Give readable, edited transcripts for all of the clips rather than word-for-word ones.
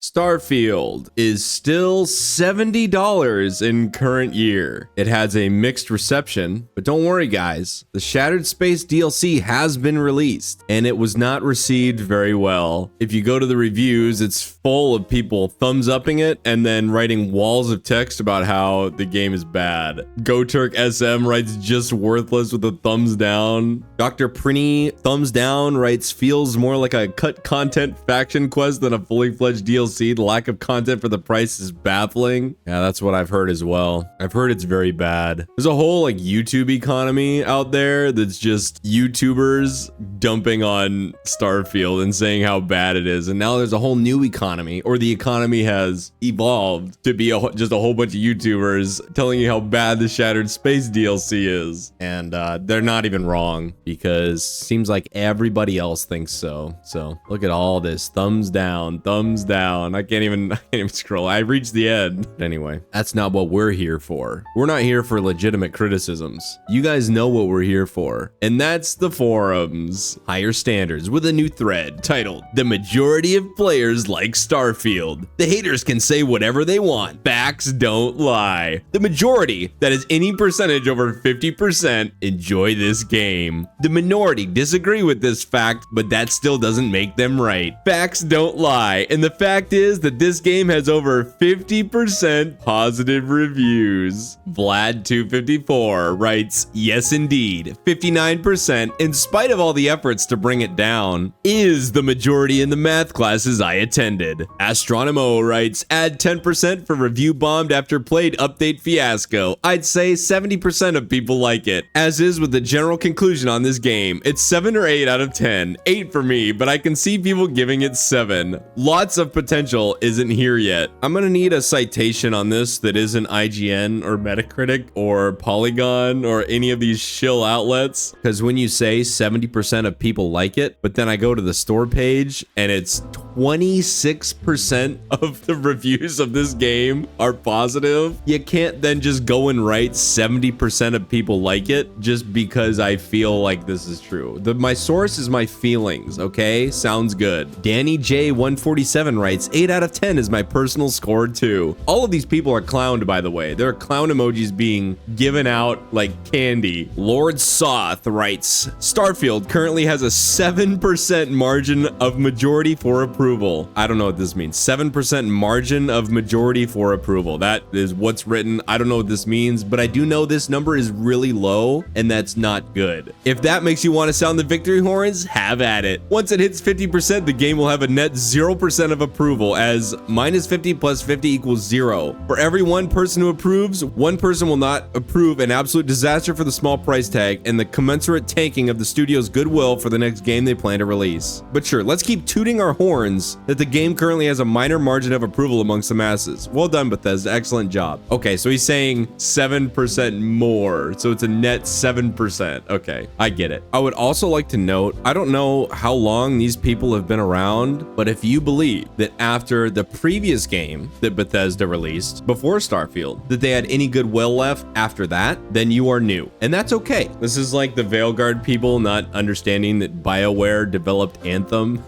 Starfield is still $70 in current year. It has a mixed reception, but don't worry guys, the Shattered Space DLC has been released and it was not received very well. If you go to the reviews, it's full of people thumbs upping it and then writing walls of text about how the game is bad. GoTurk SM writes just worthless with a thumbs down. Dr. Prinny thumbs down writes feels more like a cut content faction quest than a fully fledged DLC. The lack of content for the price is baffling. Yeah, that's what I've heard as well. I've heard it's very bad. There's a whole like YouTube economy out there that's just YouTubers dumping on Starfield and saying how bad it is. And now there's a whole new economy, or the economy has evolved to be just a whole bunch of YouTubers telling you how bad the Shattered Space DLC is. And they're not even wrong, because seems like everybody else thinks so. So look at all this thumbs down, thumbs down. I can't even scroll. I reached the end. But anyway, that's not what we're here for. We're not here for legitimate criticisms. You guys know what we're here for, and that's the forums. Higher standards with a new thread titled "The Majority of Players Like Starfield. The haters can say whatever they want. Facts don't lie. The majority, that is any percentage over 50%, enjoy this game. The minority disagree with this fact, but that still doesn't make them right. Facts don't lie, and the fact is that this game has over 50% positive reviews. Vlad254 writes, yes indeed, 59%, in spite of all the efforts to bring it down, is the majority in the math classes I attended. Astronomo writes, add 10% for review bombed after played update fiasco. I'd say 70% of people like it. As is with the general conclusion on this game, it's 7 or 8 out of 10. 8 for me, but I can see people giving it 7. Lots of potential isn't here yet. I'm gonna need a citation on this that isn't IGN or Metacritic or Polygon or any of these shill outlets, because when you say 70% of people like it, but then I go to the store page and it's 26% of the reviews of this game are positive, you can't then just go and write 70% of people like it just because I feel like this is true. My source is my feelings, okay? Sounds good. Danny J147 writes, 8 out of 10 is my personal score too. All of these people are clowned, by the way. There are clown emojis being given out like candy. Lord Soth writes, Starfield currently has a 7% margin of majority for approval. I don't know what this means. 7% margin of majority for approval. That is what's written. I don't know what this means, but I do know this number is really low, and that's not good. If that makes you want to sound the victory horns, have at it. Once it hits 50%, the game will have a net 0% of approval, as minus 50 plus 50 equals 0. For every one person who approves, one person will not approve, an absolute disaster for the small price tag and the commensurate tanking of the studio's goodwill for the next game they plan to release. But sure, let's keep tooting our horns that the game currently has a minor margin of approval amongst the masses. Well done, Bethesda, excellent job. Okay, so he's saying 7% more, so it's a net 7%. Okay, I get it. I would also like to note, I don't know how long these people have been around, but if you believe that after the previous game that Bethesda released before Starfield, that they had any goodwill left after that, then you are new. And that's okay. This is like the Veilguard people not understanding that BioWare developed Anthem.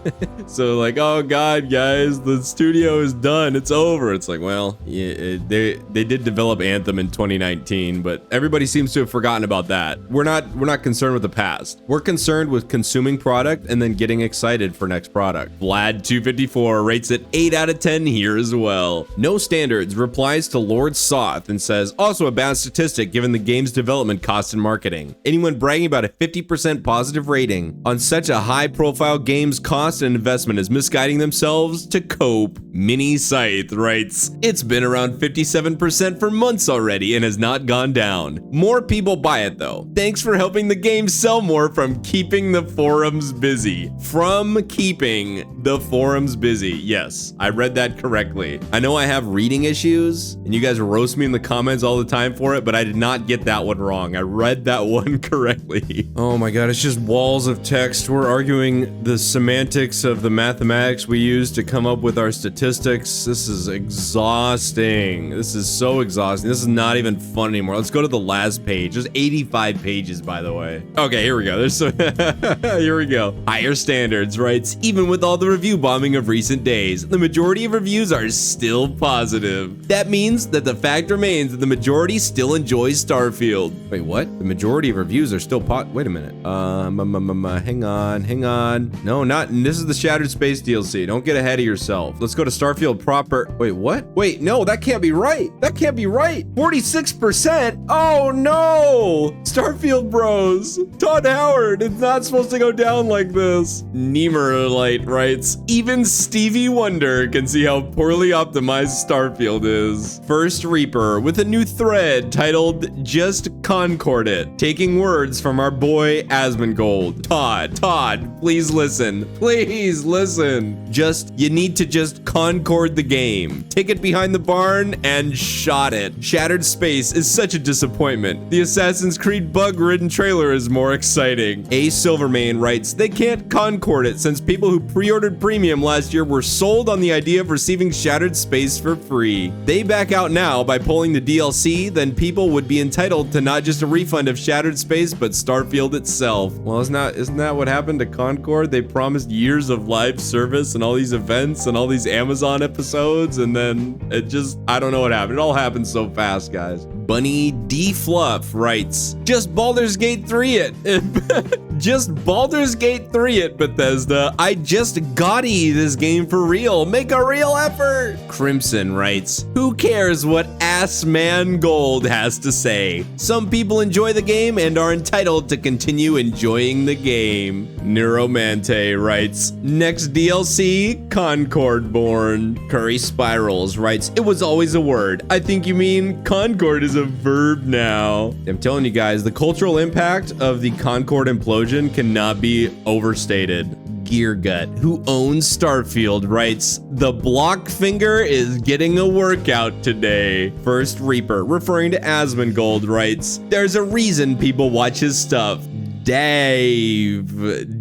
So like, oh God, guys, the studio is done. It's over. It's like, well, yeah, they did develop Anthem in 2019, but everybody seems to have forgotten about that. We're not concerned with the past. We're concerned with consuming product and then getting excited for next product. Vlad254 rates it 8 out of 10 here as well. No Standards replies to Lord Soth and says, also a bad statistic given the game's development costs and marketing. Anyone bragging about a 50% positive rating on such a high profile game's cost and investment is misguiding themselves to cope. Mini Scythe writes, it's been around 57% for months already and has not gone down. More people buy it though. Thanks for helping the game sell more from keeping the forums busy. From keeping the forums busy. Yes, I read that correctly. I know I have reading issues and you guys roast me in the comments all the time for it, but I did not get that one wrong. I read that one correctly. Oh my God, it's just walls of text. We're arguing the semantics of the mathematics text we use to come up with our statistics. This is exhausting. This is so exhausting. This is not even fun anymore. Let's go to the last page. There's 85 pages, by the way. Okay, here we go. Here we go. Higher Standards writes, even with all the review bombing of recent days, the majority of reviews are still positive. That means that the fact remains that the majority still enjoys Starfield. Wait, what? The majority of reviews are still wait a minute. Hang on. No, not, this is the Shattered Space DLC. Don't get ahead of yourself. Let's go to Starfield proper. Wait, what? Wait, no, that can't be right. That can't be right. 46%? Oh no! Starfield bros. Todd Howard, it's not supposed to go down like this. Nemerlite writes, even Stevie Wonder can see how poorly optimized Starfield is. First Reaper with a new thread titled Just Concord It, taking words from our boy Asmongold. Todd, please listen. Please listen. You need to just concord the game. Take it behind the barn and shot it. Shattered Space is such a disappointment. The Assassin's Creed bug-ridden trailer is more exciting. A Silvermane writes, they can't concord it since people who pre-ordered Premium last year were sold on the idea of receiving Shattered Space for free. They back out now by pulling the DLC, then people would be entitled to not just a refund of Shattered Space, but Starfield itself. Well, isn't that what happened to Concord? They promised years of live service and all these events and all these Amazon episodes, and then it just, I don't know what happened. It all happened so fast, guys. Bunny D Fluff writes, just Baldur's Gate 3 it. Just Baldur's Gate 3 it, Bethesda. I just gotti this game for real. Make a real effort. Crimson writes, who cares what Assman Gold has to say? Some people enjoy the game and are entitled to continue enjoying the game. Neuromante writes, next DLC, Concord Born. Curry Spirals writes, it was always a word. I think you mean Concord is a verb now. I'm telling you guys, the cultural impact of the Concord implosion cannot be overstated. Gear Gut, who owns Starfield, writes, the block finger is getting a workout today. First Reaper, referring to Asmongold, writes, there's a reason people watch his stuff. Dave,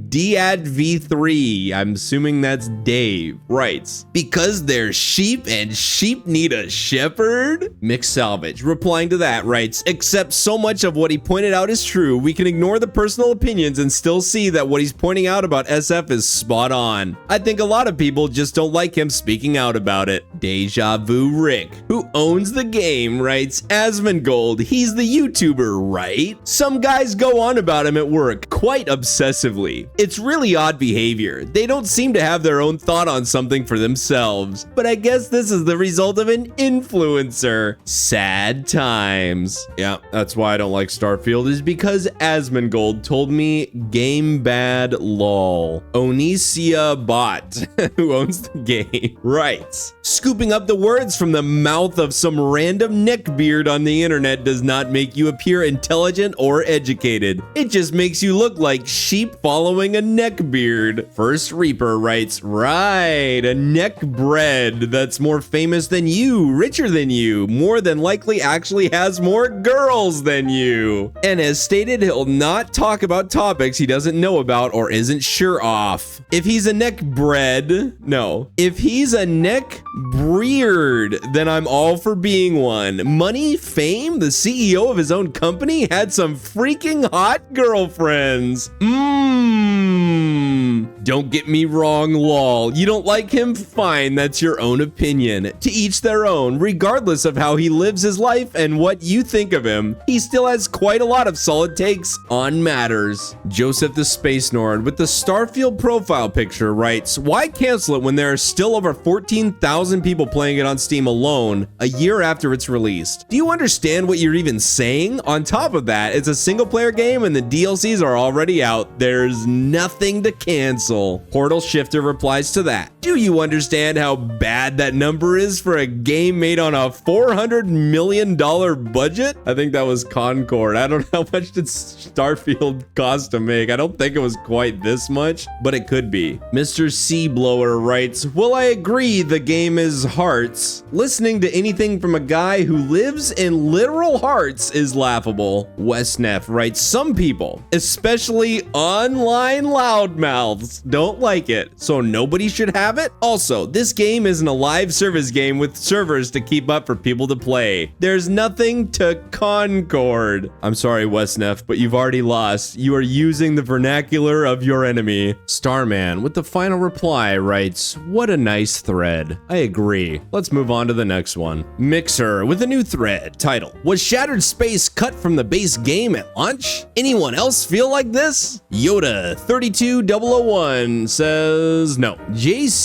Diad V3, I'm assuming that's Dave, writes, because they're sheep and sheep need a shepherd? Mixed Salvage, replying to that, writes, except so much of what he pointed out is true, we can ignore the personal opinions and still see that what he's pointing out about SF is spot on. I think a lot of people just don't like him speaking out about it. Deja Vu Rick, who owns the game, writes, Asmongold, he's the YouTuber, right? Some guys go on about him at work quite obsessively. It's really odd behavior. They don't seem to have their own thought on something for themselves. But I guess this is the result of an influencer. Sad times. Yeah, that's why I don't like Starfield, is because Asmongold told me game bad lol. Onicia Bot, who owns the game, writes, scooping up the words from the mouth of some random neckbeard on the internet does not make you appear intelligent or educated. It just makes you look like sheep following a neckbeard. First Reaper writes, right, a neckbread that's more famous than you, richer than you, more than likely actually has more girls than you. And as stated, he'll not talk about topics he doesn't know about or isn't sure of. If he's a if he's a neckbreed, then I'm all for being one. Money, fame, the CEO of his own company had some freaking hot girlfriends. Don't get me wrong, lol. You don't like him? Fine, that's your own opinion. To each their own, regardless of how he lives his life and what you think of him. He still has quite a lot of solid takes on matters. Joseph the Space Nord with the Starfield profile picture writes, why cancel it when there are still over 14,000 people playing it on Steam alone a year after it's released? Do you understand what you're even saying? On top of that, it's a single player game and the DLCs are already out. There's nothing to cancel. Portal Shifter replies to that. Do you understand how bad that number is for a game made on a $400 million budget? I think that was Concord. I don't know how much did Starfield cost to make. I don't think it was quite this much, but it could be. Mr. Seablower writes, well, I agree the game is hearts. Listening to anything from a guy who lives in literal hearts is laughable. Westneff writes, some people, especially online loudmouths, don't like it, so nobody should have have it? Also, this game isn't a live service game with servers to keep up for people to play. There's nothing to concord. I'm sorry, Westnef, but you've already lost. You are using the vernacular of your enemy. Starman, with the final reply, writes, "What a nice thread." I agree. Let's move on to the next one. Mixer, with a new thread, title, "Was Shattered Space cut from the base game at launch? Anyone else feel like this?" Yoda 32001 says no. JC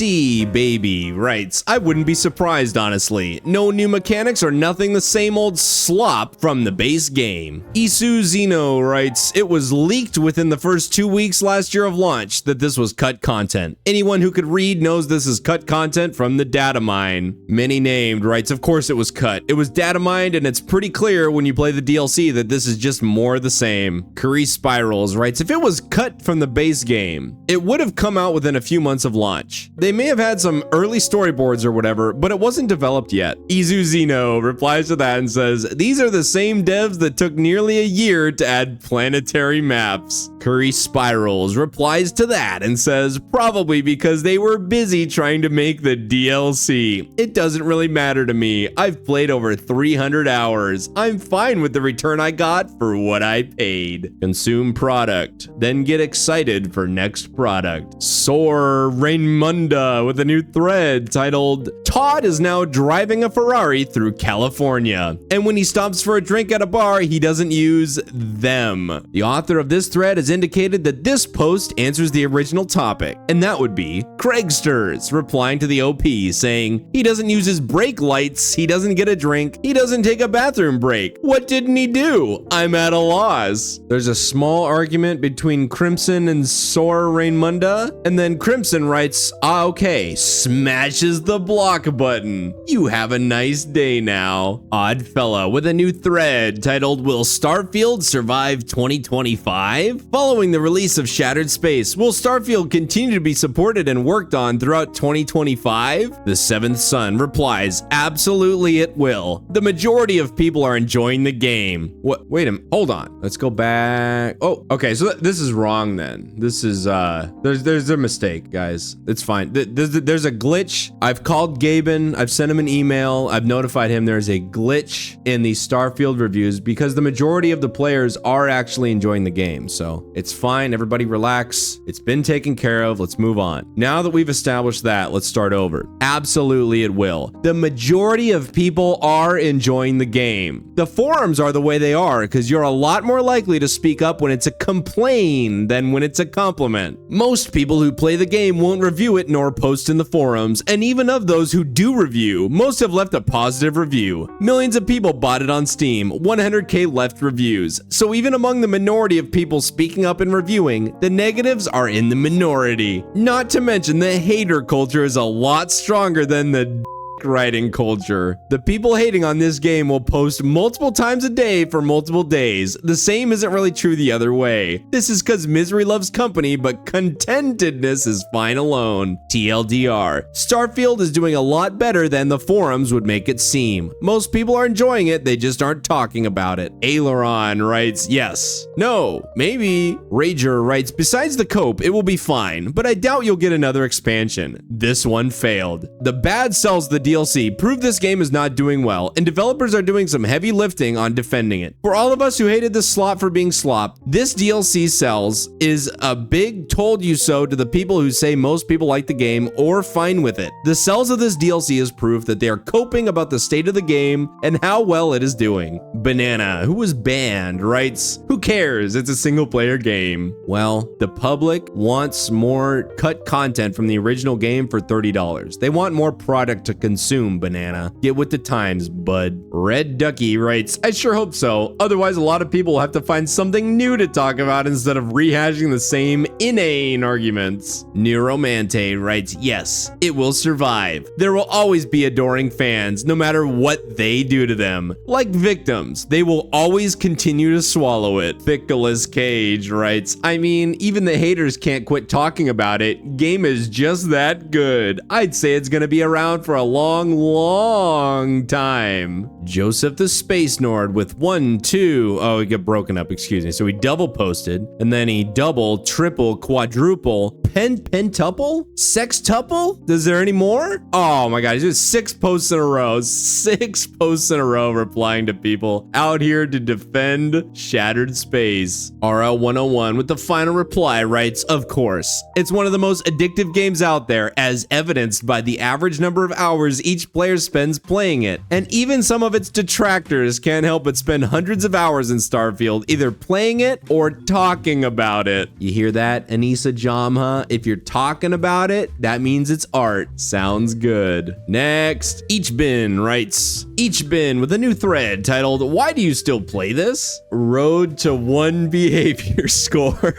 Baby writes, "I wouldn't be surprised, honestly. No new mechanics or nothing, the same old slop from the base game." Isu Zeno writes, "It was leaked within the first 2 weeks last year of launch that this was cut content. Anyone who could read knows this is cut content from the data mine." Many Named writes, "Of course it was cut. It was data mined, and it's pretty clear when you play the DLC that this is just more the same." Curry Spirals writes, "If it was cut from the base game, it would have come out within a few months of launch. They may have had some early storyboards or whatever, but it wasn't developed yet." Izu Zeno replies to that and says, "These are the same devs that took nearly a year to add planetary maps." Curry Spirals replies to that and says, "Probably because they were busy trying to make the DLC. It doesn't really matter to me. I've played over 300 hours. I'm fine with the return I got for what I paid." Consume product, then get excited for next product. Soar Rainmunda with a new thread titled, "Todd is now driving a Ferrari through California, and when he stops for a drink at a bar, he doesn't use them." The author of this thread has indicated that this post answers the original topic, and that would be Craigsters replying to the OP saying, "He doesn't use his brake lights, he doesn't get a drink, he doesn't take a bathroom break. What didn't he do? I'm at a loss." There's a small argument between Crimson and Soar Rainmunda, and then Crimson writes, "Okay, smashes the block button. You have a nice day now." Odd Fella with a new thread titled, "Will Starfield survive 2025? Following the release of Shattered Space, will Starfield continue to be supported and worked on throughout 2025? The Seventh Son replies, "Absolutely it will. The majority of people are enjoying the game." What? Wait a minute. Hold on. Let's go back. Oh, okay. So this is wrong then. This is, there's a mistake, guys. It's fine. There's a glitch. I've called Gaben. I've sent him an email. I've notified him there's a glitch in the Starfield reviews because the majority of the players are actually enjoying the game. So it's fine. Everybody relax. It's been taken care of. Let's move on. Now that we've established that, let's start over. Absolutely it will. The majority of people are enjoying the game. The forums are the way they are because you're a lot more likely to speak up when it's a complaint than when it's a compliment. Most people who play the game won't review it nor post in the forums, and even of those who do review, most have left a positive review. Millions of people bought it on Steam, 100k left reviews. So even among the minority of people speaking up and reviewing, the negatives are in the minority. Not to mention the hater culture is a lot stronger than the writing culture. The people hating on this game will post multiple times a day for multiple days. The same isn't really true the other way. This is because misery loves company, but contentedness is fine alone. TLDR. Starfield is doing a lot better than the forums would make it seem. Most people are enjoying it, they just aren't talking about it. Aileron writes, "Yes. No. Maybe." Rager writes, "Besides the cope, it will be fine, but I doubt you'll get another expansion. This one failed. The bad sells the DLC prove this game is not doing well, and developers are doing some heavy lifting on defending it. For all of us who hated this slop for being slop, this DLC sells is a big told you so to the people who say most people like the game or fine with it. The sales of this DLC is proof that they are coping about the state of the game and how well it is doing." Banana, who was banned, writes, "Who cares? It's a single player game." Well, the public wants more cut content from the original game for $30. They want more product to consume, Banana. Get with the times, bud. Red Ducky writes, "I sure hope so. Otherwise, a lot of people will have to find something new to talk about instead of rehashing the same inane arguments." Neuromante writes, "Yes, it will survive. There will always be adoring fans, no matter what they do to them. Like victims, they will always continue to swallow it." Nicolas Cage writes, "I mean, even the haters can't quit talking about it. Game is just that good. I'd say it's gonna be around for a long time." Joseph the Space Nord with 1, 2. Oh, it got broken up, excuse me. So he double posted, and then he double, triple, quadruple, pentuple, sextuple. Is there any more? Oh my God, he's just 6 posts in a row. 6 posts in a row replying to people out here to defend Shattered Space. RL101 with the final reply writes, of course, it's one of the most addictive games out there, as evidenced by the average number of hours each player spends playing it. And even some of its detractors can't help but spend hundreds of hours in Starfield either playing it or talking about it. You hear that, Anissa Jamha? If you're talking about it, that means it's art. Sounds good. Next, Each Bin writes, Each Bin with a new thread titled, why do you still play this? Road to 1 behavior score.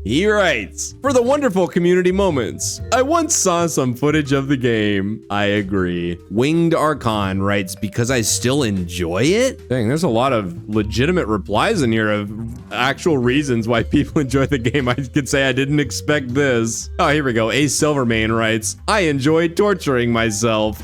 He writes, for the wonderful community moments. I once saw some footage of the game. I agree. Winged Archon writes, because I still enjoy it? Dang, there's a lot of legitimate replies in here of actual reasons why people enjoy the game. I could say I didn't expect this. Oh, here we go. A Silvermane writes, I enjoy torturing myself.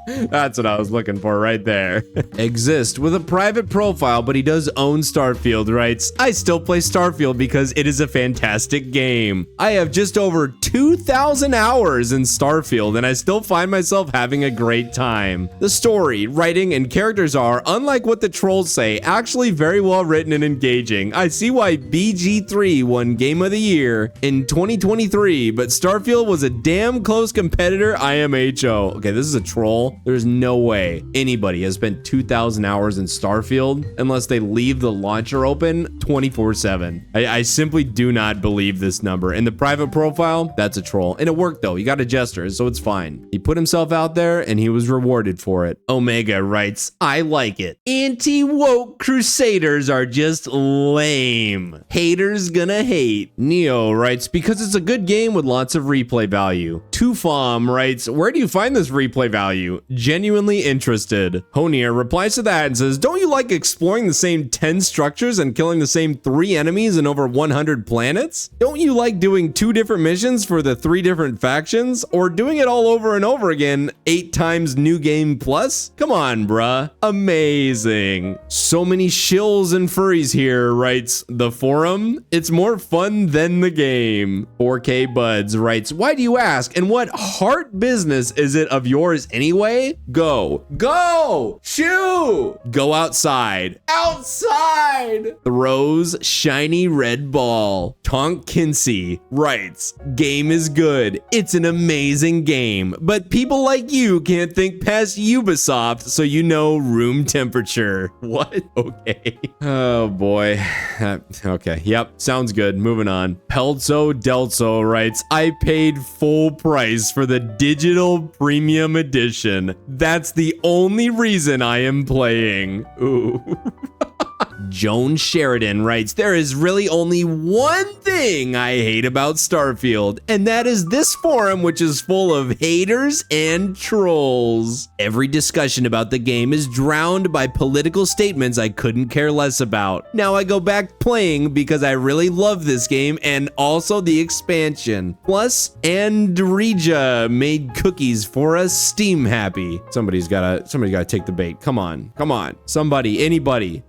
That's what I was looking for right there. Exist with a private profile, but he does own Starfield, writes, I still play Starfield because it is a fantastic game. I have just over 2,000 hours in Starfield, and I still find myself having a great time. The story, writing, and characters are, unlike what the trolls say, actually very well written and engaging. I see why BG3 won Game of the Year in 2023, but Starfield was a damn close competitor IMHO. Okay, this is a troll. There's no way anybody has spent 2,000 hours in Starfield unless they leave the launcher open 24/7. I simply do not believe this number. In the private profile, that's a troll. And it worked though. He got a jester, so it's fine. He put himself out there and he was rewarded for it. Omega writes, I like it. Anti-woke crusaders are just lame. Haters gonna hate. Neo writes, because it's a good game with lots of replay value. Tufom writes, where do you find this replay value? Genuinely interested. Honier replies to that and says, don't you like exploring the same 10 structures and killing the same 3 enemies in over 100 planets? Don't you like doing 2 different missions for the 3 different factions? Or doing it all over and over again 8 times new game plus? Come on, bruh. Amazing. So many shills and furries here, writes the forum. It's more fun than the game. 4K Buds writes, why do you ask? And what heart business is it of yours anyway? Go, shoo, go outside, throws shiny red ball. Tonk Kinsey writes, game is good. It's an amazing game, but people like you can't think past Ubisoft, so you know room temperature. What? Okay. Oh boy. Okay. Yep. Sounds good. Moving on. Pelzo Delso writes, I paid full price for the digital premium edition. That's the only reason I am playing. Ooh. Joan Sheridan writes, there is really only one thing I hate about Starfield, and that is this forum, which is full of haters and trolls. Every discussion about the game is drowned by political statements I couldn't care less about. Now I go back playing because I really love this game and also the expansion. Plus, Andrija made cookies for us Steam happy. Somebody's gotta take the bait. Come on. Somebody, anybody.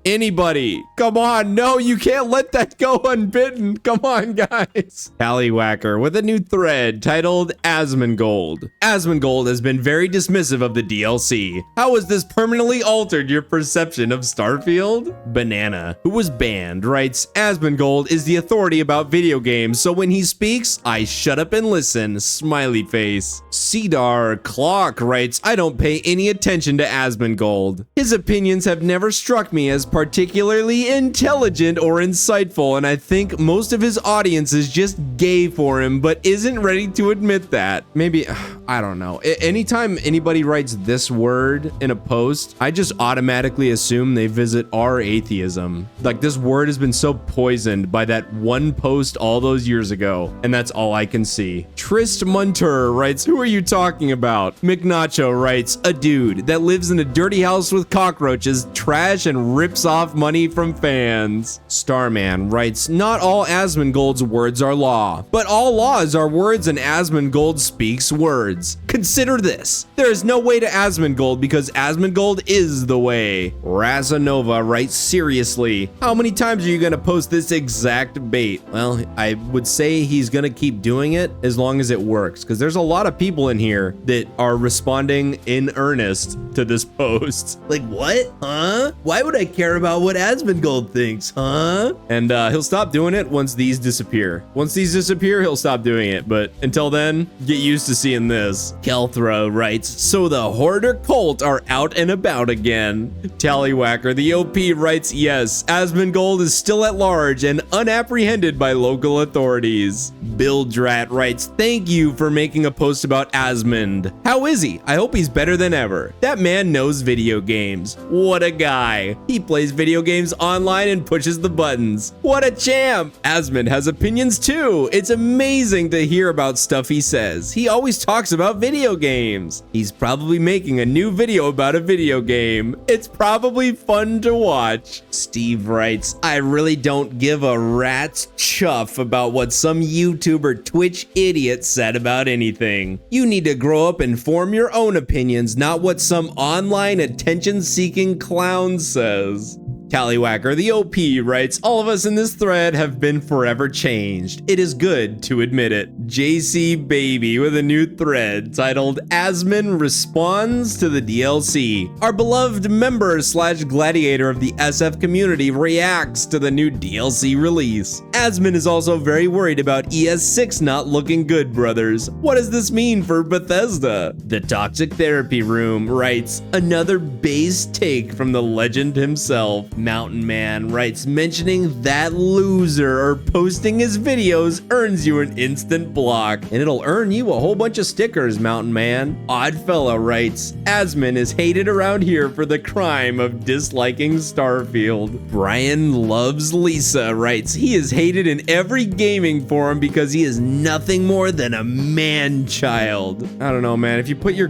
Come on, no, you can't let that go unbidden. Come on, guys. Tallywhacker with a new thread titled Asmongold. Asmongold has been very dismissive of the DLC. How has this permanently altered your perception of Starfield? Banana, who was banned, writes, Asmongold is the authority about video games, so when he speaks, I shut up and listen. Smiley face. Cedar Clock writes, I don't pay any attention to Asmongold. His opinions have never struck me as particularly intelligent or insightful, and I think most of his audience is just gay for him, but isn't ready to admit that. Maybe, I don't know. Anytime anybody writes this word in a post, I just automatically assume they visit our atheism. Like, this word has been so poisoned by that one post all those years ago, and that's all I can see. Trist Munter writes, who are you talking about? McNacho writes, a dude that lives in a dirty house with cockroaches, trash, and rips off money money from fans. Starman writes, not all Asmongold's words are law, but all laws are words and Asmongold speaks words. Consider this. There is no way to Asmongold because Asmongold is the way. Razanova writes, seriously, how many times are you gonna post this exact bait? Well, I would say he's gonna keep doing it as long as it works, because there's a lot of people in here that are responding in earnest to this post. Like, what? Huh? Why would I care about what Asmongold thinks? Huh? And he'll stop doing it once these disappear. Once these disappear, he'll stop doing it. But until then, get used to seeing this. Kelthra writes, so the Hoarder cult are out and about again. Tallywhacker, the OP, writes, yes, Asmongold is still at large and unapprehended by local authorities. Bildrat writes, thank you for making a post about Asmond. How is he? I hope he's better than ever. That man knows video games. What a guy. He plays video games online and pushes the buttons. What a champ. Asmond has opinions too. It's amazing to hear about stuff he says. He always talks about video games. He's probably making a new video about a video game. It's probably fun to watch. Steve writes, I really don't give a rat's chuff about what some YouTuber Twitch idiot said about anything. You need to grow up and form your own opinions, not what some online attention-seeking clown says. Tallywhacker, the OP, writes, all of us in this thread have been forever changed. It is good to admit it. JC Baby with a new thread titled Asmon Responds to the DLC. Our beloved member / gladiator of the SF community reacts to the new DLC release. Asmon is also very worried about ES6 not looking good, brothers. What does this mean for Bethesda? The Toxic Therapy Room writes, another base take from the legend himself. Mountain Man writes, mentioning that loser or posting his videos earns you an instant block, and it'll earn you a whole bunch of stickers, Mountain Man. Oddfella writes, Asmon is hated around here for the crime of disliking Starfield. Brian Loves Lisa writes, he is hated in every gaming forum because he is nothing more than a man-child. I don't know, man. If you put your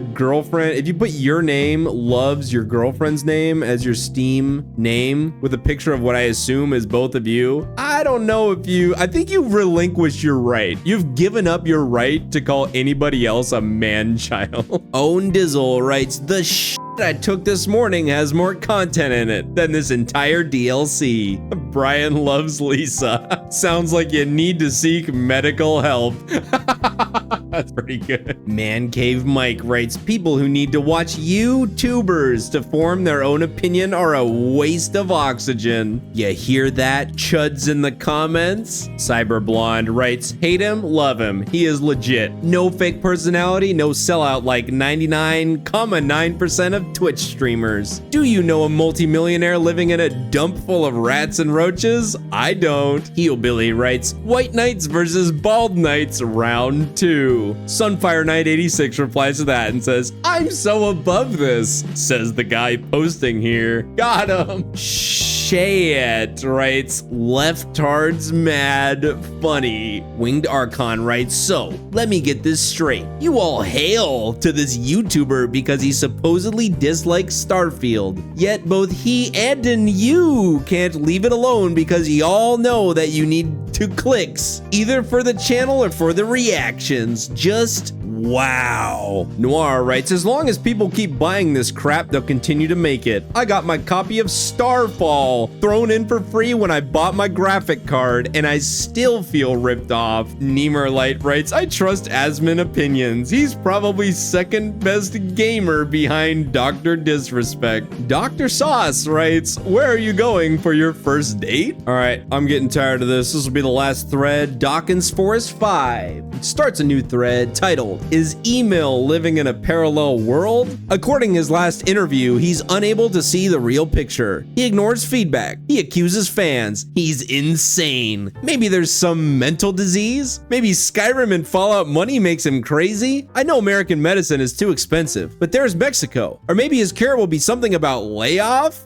name, Loves, your girlfriend's name, as your Steam name, with a picture of what I assume is both of you, I don't know if I think you've relinquished your right. You've given up your right to call anybody else a man-child. Own Dizzle writes, the shit I took this morning has more content in it than this entire DLC. Brian Loves Lisa. Sounds like you need to seek medical help. That's pretty good. Man Cave Mike writes, people who need to watch YouTubers to form their own opinion are a waste of oxygen. You hear that, chuds in the comments? Cyber Blonde writes, hate him, love him. He is legit. No fake personality, no sellout like 99.9% of Twitch streamers. Do you know a multimillionaire living in a dump full of rats and roaches? I don't. Hillbilly writes, White Knights versus Bald Knights round 2. Sunfire Knight 86 replies to that and says, I'm so above this, says the guy posting here. Got him. Shayet writes, Leftards mad funny. Winged Archon writes, so let me get this straight. You all hail to this YouTuber because he supposedly dislikes Starfield. Yet both he and you can't leave it alone because y'all know that you need 2 clicks, either for the channel or for the reactions. Just wow. Noir writes, as long as people keep buying this crap, they'll continue to make it. I got my copy of Starfall thrown in for free when I bought my graphic card, and I still feel ripped off. Nemerlight writes, I trust Asmon opinions. He's probably second best gamer behind Dr. Disrespect. Dr. Sauce writes, where are you going for your first date? All right, I'm getting tired of this. This will be the last thread. Dawkins Forest 5 starts a new thread titled, is email living in a parallel world? According to his last interview, he's unable to see the real picture. He ignores feedback. He accuses fans. He's insane. Maybe there's some mental disease? Maybe Skyrim and Fallout money makes him crazy? I know American medicine is too expensive, but there's Mexico. Or maybe his cure will be something about layoff?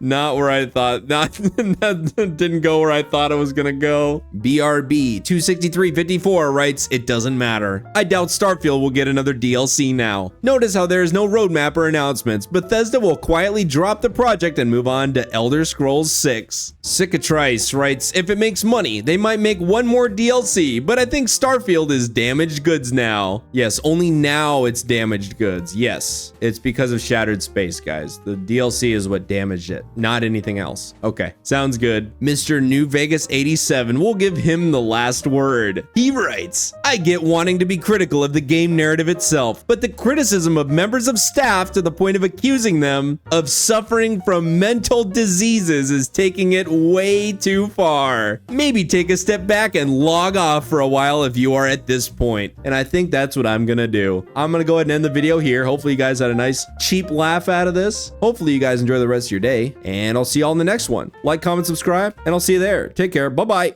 Not where I thought. That didn't go where I thought it was gonna go. BRB 26354 writes, it doesn't matter. I doubt Starfield will get another DLC now. Notice how there is no roadmap or announcements. Bethesda will quietly drop the project and move on to Elder Scrolls 6. Cicatrice writes, if it makes money, they might make one more DLC, but I think Starfield is damaged goods now. Yes, only now it's damaged goods. Yes, it's because of Shattered Space, guys. The DLC is what damaged it, not anything else. Okay, sounds good. Mr. New Vegas 87, we'll give him the last word. He writes, I get wanting to be critical of the game narrative itself, but the criticism of members of staff to the point of accusing them of suffering from mental diseases is taking it way too far. Maybe take a step back and log off for a while if you are at this point. And I think that's what I'm gonna do. I'm gonna go ahead and end the video here. Hopefully you guys had a nice cheap laugh out of this. Hopefully you guys enjoy the rest of your day, and I'll see y'all in the next one. Like, comment, subscribe, and I'll see you there. Take care. Bye-bye.